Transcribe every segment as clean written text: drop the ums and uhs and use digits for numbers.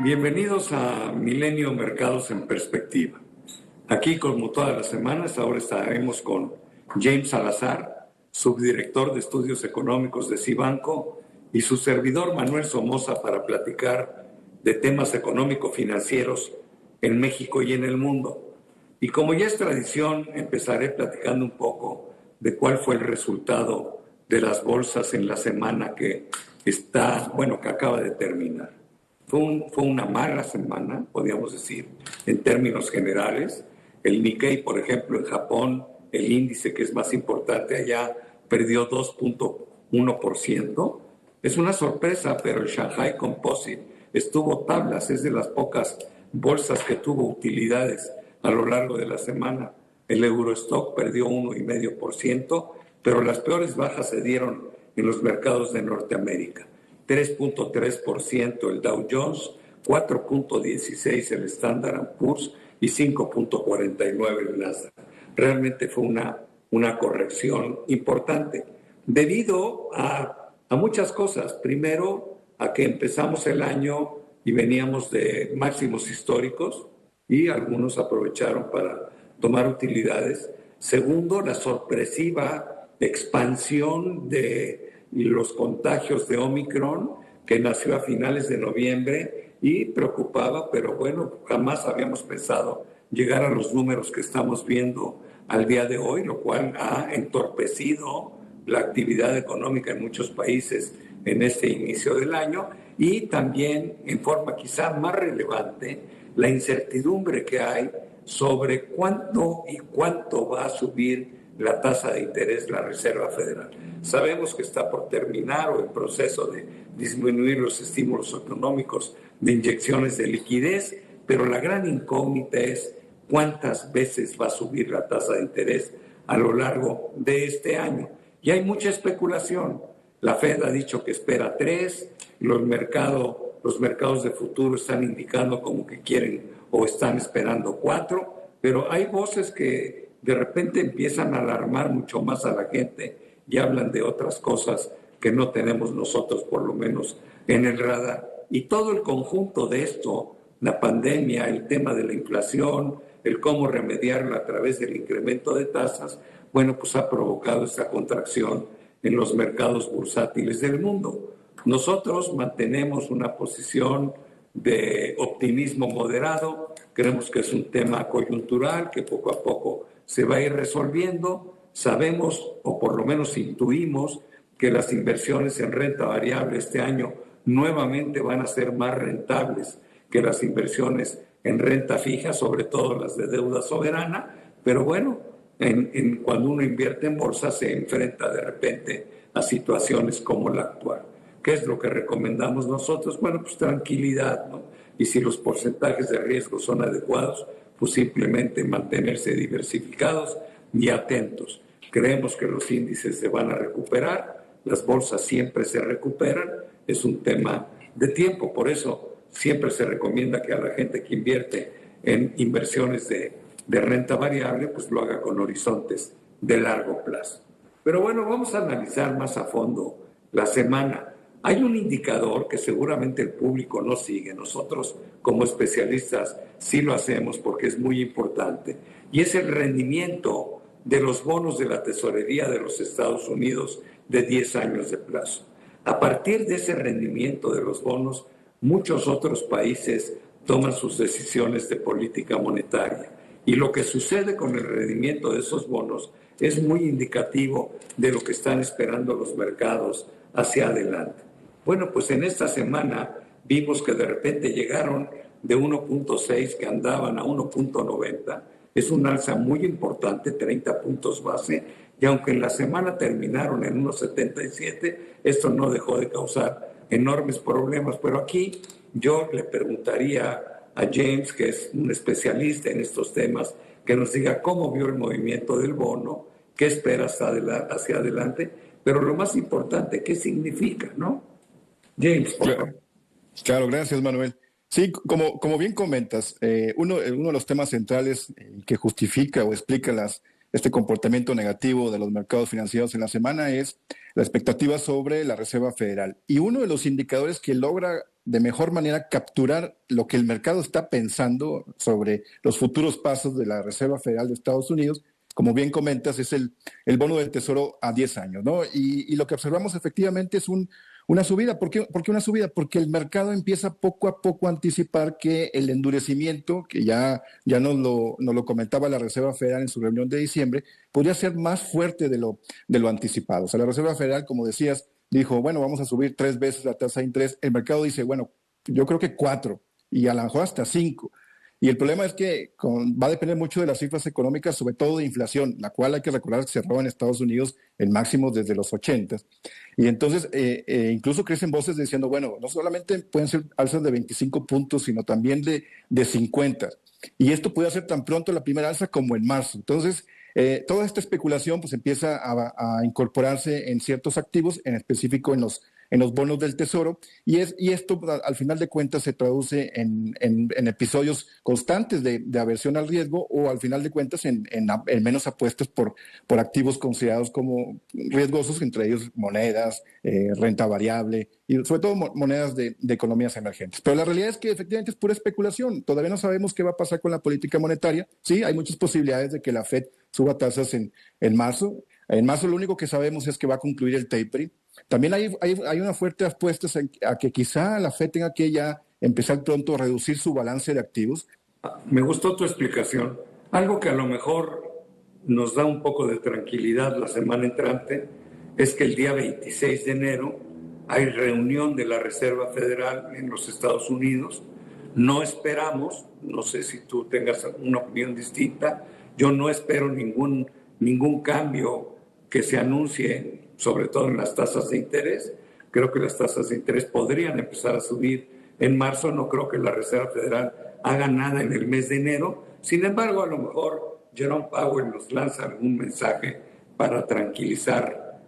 Bienvenidos a Milenio Mercados en Perspectiva. Aquí, como todas las semanas, ahora estaremos con James Salazar, subdirector de Estudios Económicos de Cibanco, y su servidor Manuel Somoza para platicar de temas económico-financieros en México y en el mundo. Y como ya es tradición, empezaré platicando un poco de cuál fue el resultado de las bolsas en la semana que acaba de terminar. Fue una mala semana, podríamos decir, en términos generales. El Nikkei, por ejemplo, en Japón, el índice que es más importante allá, perdió 2.1%. Es una sorpresa, pero el Shanghai Composite estuvo tablas, es de las pocas bolsas que tuvo utilidades a lo largo de la semana. El Eurostock perdió 1,5%, pero las peores bajas se dieron en los mercados de Norteamérica. 3.3% el Dow Jones, 4.16% el Standard & Poor's y 5.49% el Nasdaq. Realmente fue una corrección importante debido a muchas cosas. Primero, a que empezamos el año y veníamos de máximos históricos y algunos aprovecharon para tomar utilidades. Segundo, la sorpresiva expansión de los contagios de Omicron, que nació a finales de noviembre y preocupaba, pero bueno, jamás habíamos pensado llegar a los números que estamos viendo al día de hoy, lo cual ha entorpecido la actividad económica en muchos países en este inicio del año, y también, en forma quizá más relevante, la incertidumbre que hay sobre cuánto va a subir la tasa de interés de la Reserva Federal. Sabemos que está por terminar o en proceso de disminuir los estímulos económicos de inyecciones de liquidez, pero la gran incógnita es cuántas veces va a subir la tasa de interés a lo largo de este año. Y hay mucha especulación. La Fed ha dicho que espera 3, los mercados de futuro están indicando como que quieren o están esperando 4, pero hay voces que de repente empiezan a alarmar mucho más a la gente y hablan de otras cosas que no tenemos nosotros, por lo menos, en el radar. Y todo el conjunto de esto, la pandemia, el tema de la inflación, el cómo remediarla a través del incremento de tasas, bueno, pues ha provocado esta contracción en los mercados bursátiles del mundo. Nosotros mantenemos una posición de optimismo moderado, creemos que es un tema coyuntural que poco a poco se va a ir resolviendo. Sabemos, o por lo menos intuimos, que las inversiones en renta variable este año nuevamente van a ser más rentables que las inversiones en renta fija, sobre todo las de deuda soberana, pero bueno, cuando uno invierte en bolsa se enfrenta de repente a situaciones como la actual. ¿Qué es lo que recomendamos nosotros? Bueno, pues tranquilidad, ¿no? Y si los porcentajes de riesgo son adecuados, pues simplemente mantenerse diversificados y atentos. Creemos que los índices se van a recuperar, las bolsas siempre se recuperan, es un tema de tiempo, por eso siempre se recomienda que a la gente que invierte en inversiones de renta variable, pues lo haga con horizontes de largo plazo. Pero bueno, vamos a analizar más a fondo la semana. Hay un indicador que seguramente el público no sigue, nosotros como especialistas sí lo hacemos porque es muy importante, y es el rendimiento de los bonos de la tesorería de los Estados Unidos de 10 años de plazo. A partir de ese rendimiento de los bonos, muchos otros países toman sus decisiones de política monetaria, y lo que sucede con el rendimiento de esos bonos es muy indicativo de lo que están esperando los mercados hacia adelante. Bueno, pues en esta semana vimos que de repente llegaron de 1.6 que andaban a 1.90. Es un alza muy importante, 30 puntos base, y aunque en la semana terminaron en 1.77, esto no dejó de causar enormes problemas. Pero aquí yo le preguntaría a James, que es un especialista en estos temas, que nos diga cómo vio el movimiento del bono, qué espera hacia adelante, pero lo más importante, qué significa, ¿no? James, por favor. Claro, gracias, Manuel. Sí, como bien comentas, uno de los temas centrales que justifica o explica este comportamiento negativo de los mercados financieros en la semana es la expectativa sobre la Reserva Federal. Y uno de los indicadores que logra de mejor manera capturar lo que el mercado está pensando sobre los futuros pasos de la Reserva Federal de Estados Unidos. Como bien comentas, es el bono del Tesoro a 10 años, ¿no? Y lo que observamos efectivamente es una subida. ¿Por qué una subida? Porque el mercado empieza poco a poco a anticipar que el endurecimiento, que ya nos lo comentaba la Reserva Federal en su reunión de diciembre, podría ser más fuerte de lo anticipado. O sea, la Reserva Federal, como decías, dijo, bueno, vamos a subir 3 veces la tasa de interés. El mercado dice, bueno, yo creo que 4 y a lo mejor hasta 5. Y el problema es que va a depender mucho de las cifras económicas, sobre todo de inflación, la cual hay que recordar que cerró en Estados Unidos en máximos desde los 80. Y entonces incluso crecen voces diciendo, bueno, no solamente pueden ser alzas de 25 puntos, sino también de 50. Y esto puede ser tan pronto la primera alza como en marzo. Entonces, toda esta especulación pues empieza a incorporarse en ciertos activos, en específico en los bonos del Tesoro, y esto al final de cuentas se traduce en episodios constantes de aversión al riesgo o al final de cuentas en menos apuestas por activos considerados como riesgosos, entre ellos monedas, renta variable y sobre todo monedas de economías emergentes. Pero la realidad es que efectivamente es pura especulación. Todavía no sabemos qué va a pasar con la política monetaria. Sí, hay muchas posibilidades de que la Fed suba tasas en marzo. En marzo lo único que sabemos es que va a concluir el tapering. También hay una fuerte apuesta a que quizá la FED tenga que ya empezar pronto a reducir su balance de activos. Me gustó tu explicación. Algo que a lo mejor nos da un poco de tranquilidad la semana entrante es que el día 26 de enero hay reunión de la Reserva Federal en los Estados Unidos. No esperamos, no sé si tú tengas una opinión distinta, yo no espero ningún cambio que se anuncie, sobre todo en las tasas de interés. Creo que las tasas de interés podrían empezar a subir en marzo. No creo que la Reserva Federal haga nada en el mes de enero. Sin embargo, a lo mejor Jerome Powell nos lanza algún mensaje para tranquilizar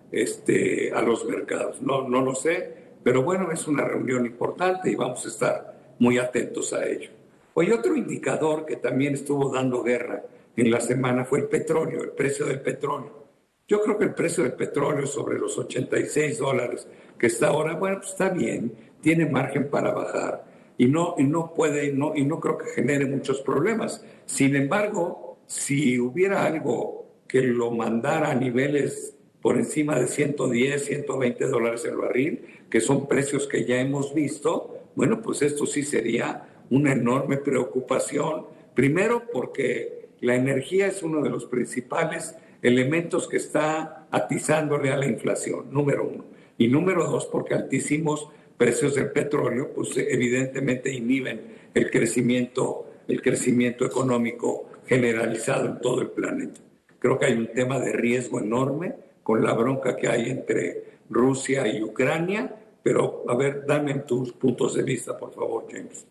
a los mercados. No lo sé, pero bueno, es una reunión importante y vamos a estar muy atentos a ello. Hoy otro indicador que también estuvo dando guerra en la semana fue el petróleo, el precio del petróleo. Yo creo que el precio del petróleo sobre los $86 que está ahora, bueno, pues está bien, tiene margen para bajar y no creo que genere muchos problemas. Sin embargo, si hubiera algo que lo mandara a niveles por encima de $110, $120 el barril, que son precios que ya hemos visto, bueno, pues esto sí sería una enorme preocupación. Primero porque la energía es uno de los principales elementos que está atizándole a la inflación, número uno. Y número dos, porque altísimos precios del petróleo, pues evidentemente inhiben el crecimiento económico generalizado en todo el planeta. Creo que hay un tema de riesgo enorme con la bronca que hay entre Rusia y Ucrania, pero a ver, dame tus puntos de vista, por favor, James.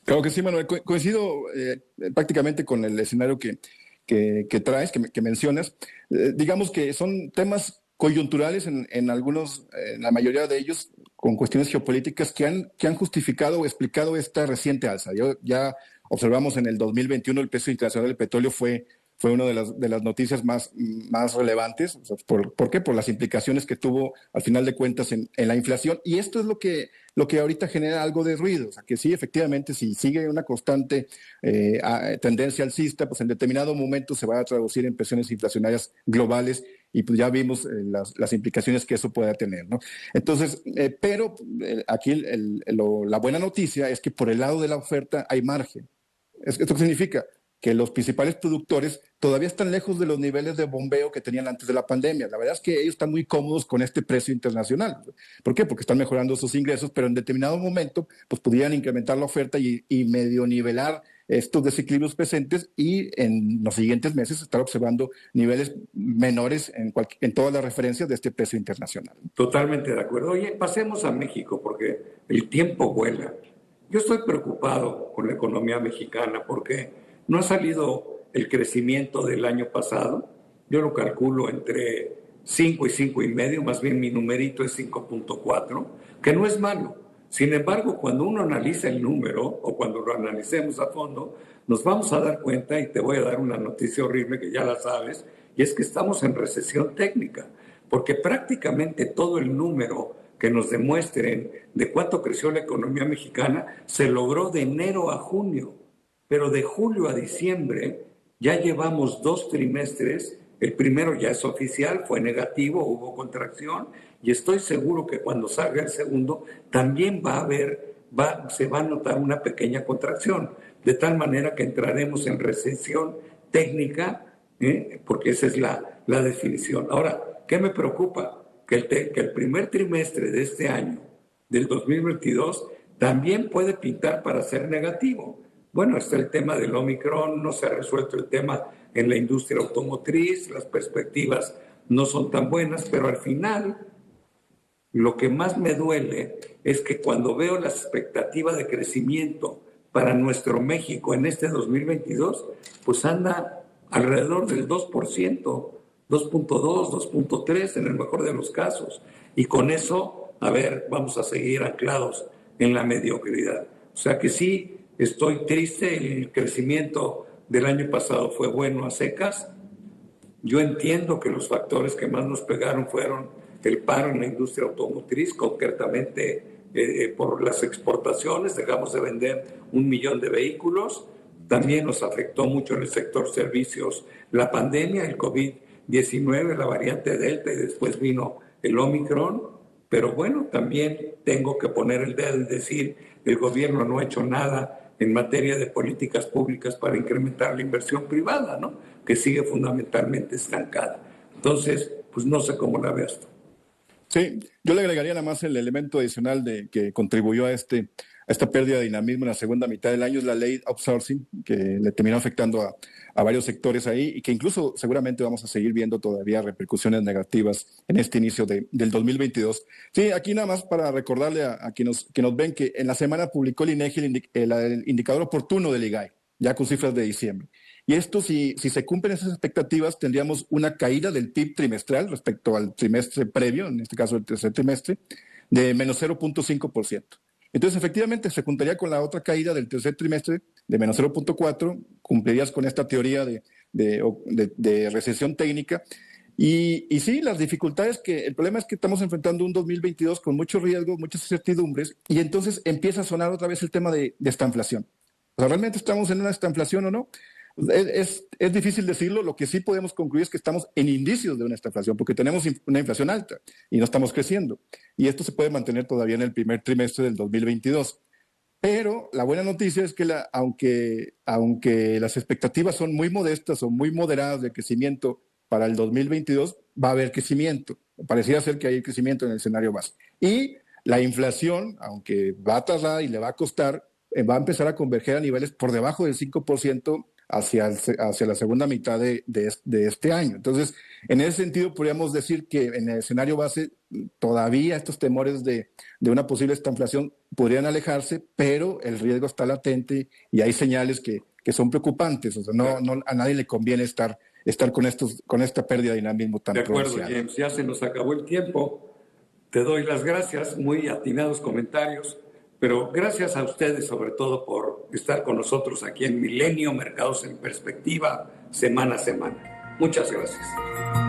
Claro que sí, Manuel. Coincido prácticamente con el escenario que traes, que mencionas. Digamos que son temas coyunturales en algunos, en la mayoría de ellos, con cuestiones geopolíticas que han justificado o explicado esta reciente alza. Ya observamos en el 2021 el precio internacional del petróleo fue una de las noticias más relevantes. ¿Por qué? Por las implicaciones que tuvo al final de cuentas en la inflación. Y esto es lo que ahorita genera algo de ruido. O sea, que sí, efectivamente, si sigue una constante tendencia alcista, pues en determinado momento se va a traducir en presiones inflacionarias globales y pues ya vimos las implicaciones que eso pueda tener, ¿no? Entonces, pero aquí la buena noticia es que por el lado de la oferta hay margen. ¿Esto qué significa? Que los principales productores todavía están lejos de los niveles de bombeo que tenían antes de la pandemia. La verdad es que ellos están muy cómodos con este precio internacional. ¿Por qué? Porque están mejorando sus ingresos, pero en determinado momento pues pudieran incrementar la oferta y medio nivelar estos desequilibrios presentes y en los siguientes meses estar observando niveles menores en todas las referencias de este precio internacional. Totalmente de acuerdo. Oye, pasemos a México porque el tiempo vuela. Yo estoy preocupado con la economía mexicana porque no ha salido el crecimiento del año pasado. Yo lo calculo entre 5 y 5,5, más bien mi numerito es 5.4, que no es malo. Sin embargo, cuando uno analiza el número o cuando lo analicemos a fondo, nos vamos a dar cuenta, y te voy a dar una noticia horrible que ya la sabes, y es que estamos en recesión técnica, porque prácticamente todo el número que nos demuestren de cuánto creció la economía mexicana, se logró de enero a junio, pero de julio a diciembre ya llevamos 2 trimestres. El primero ya es oficial, fue negativo, hubo contracción, y estoy seguro que cuando salga el segundo también se va a notar una pequeña contracción, de tal manera que entraremos en recesión técnica, porque esa es la definición. Ahora, ¿qué me preocupa? Que el primer trimestre de este año, del 2022, también puede pintar para ser negativo. Bueno, está el tema del Omicron, no se ha resuelto el tema en la industria automotriz, las perspectivas no son tan buenas, pero al final lo que más me duele es que cuando veo la expectativa de crecimiento para nuestro México en este 2022, pues anda alrededor del 2%, 2.2, 2.3 en el mejor de los casos. Y con eso, a ver, vamos a seguir anclados en la mediocridad. O sea que sí, estoy triste, el crecimiento del año pasado fue bueno a secas. Yo entiendo que los factores que más nos pegaron fueron el paro en la industria automotriz, concretamente por las exportaciones, dejamos de vender 1 millón de vehículos. También nos afectó mucho en el sector servicios la pandemia, el COVID-19, la variante Delta y después vino el Omicron. Pero bueno, también tengo que poner el dedo y decir, el gobierno no ha hecho nada en materia de políticas públicas para incrementar la inversión privada, ¿no? Que sigue fundamentalmente estancada. Entonces, pues no sé cómo la ves tú. Sí, yo le agregaría nada más el elemento adicional de que contribuyó a esta pérdida de dinamismo en la segunda mitad del año, es la ley outsourcing, que le terminó afectando a varios sectores ahí y que incluso seguramente vamos a seguir viendo todavía repercusiones negativas en este inicio del 2022. Sí, aquí nada más para recordarle a quienes nos ven que en la semana publicó el INEGI el indicador oportuno del IGAE, ya con cifras de diciembre. Y esto, si se cumplen esas expectativas, tendríamos una caída del PIB trimestral respecto al trimestre previo, en este caso el tercer trimestre, de menos 0.5%. Entonces, efectivamente, se juntaría con la otra caída del tercer trimestre de menos 0.4%, cumplirías con esta teoría de recesión técnica. Y sí, las dificultades el problema es que estamos enfrentando un 2022 con muchos riesgos, muchas incertidumbres, y entonces empieza a sonar otra vez el tema de estanflación. O sea, ¿realmente estamos en una estanflación o no? Es difícil decirlo, lo que sí podemos concluir es que estamos en indicios de una estanflación, porque tenemos una inflación alta y no estamos creciendo. Y esto se puede mantener todavía en el primer trimestre del 2022. Pero la buena noticia es que aunque las expectativas son muy modestas o muy moderadas de crecimiento para el 2022, va a haber crecimiento. Pareciera ser que hay crecimiento en el escenario base. Y la inflación, aunque va a tardar y le va a costar, va a empezar a converger a niveles por debajo del 5% hacia la segunda mitad de este año. Entonces, en ese sentido, podríamos decir que en el escenario base todavía estos temores de una posible estanflación podrían alejarse, pero el riesgo está latente y hay señales que son preocupantes. O sea, no, a nadie le conviene estar con esta pérdida de dinamismo tan pronunciada. De acuerdo, James, ya se nos acabó el tiempo. Te doy las gracias, muy atinados comentarios. Pero gracias a ustedes, sobre todo, por estar con nosotros aquí en Milenio, Mercados en Perspectiva, semana a semana. Muchas gracias.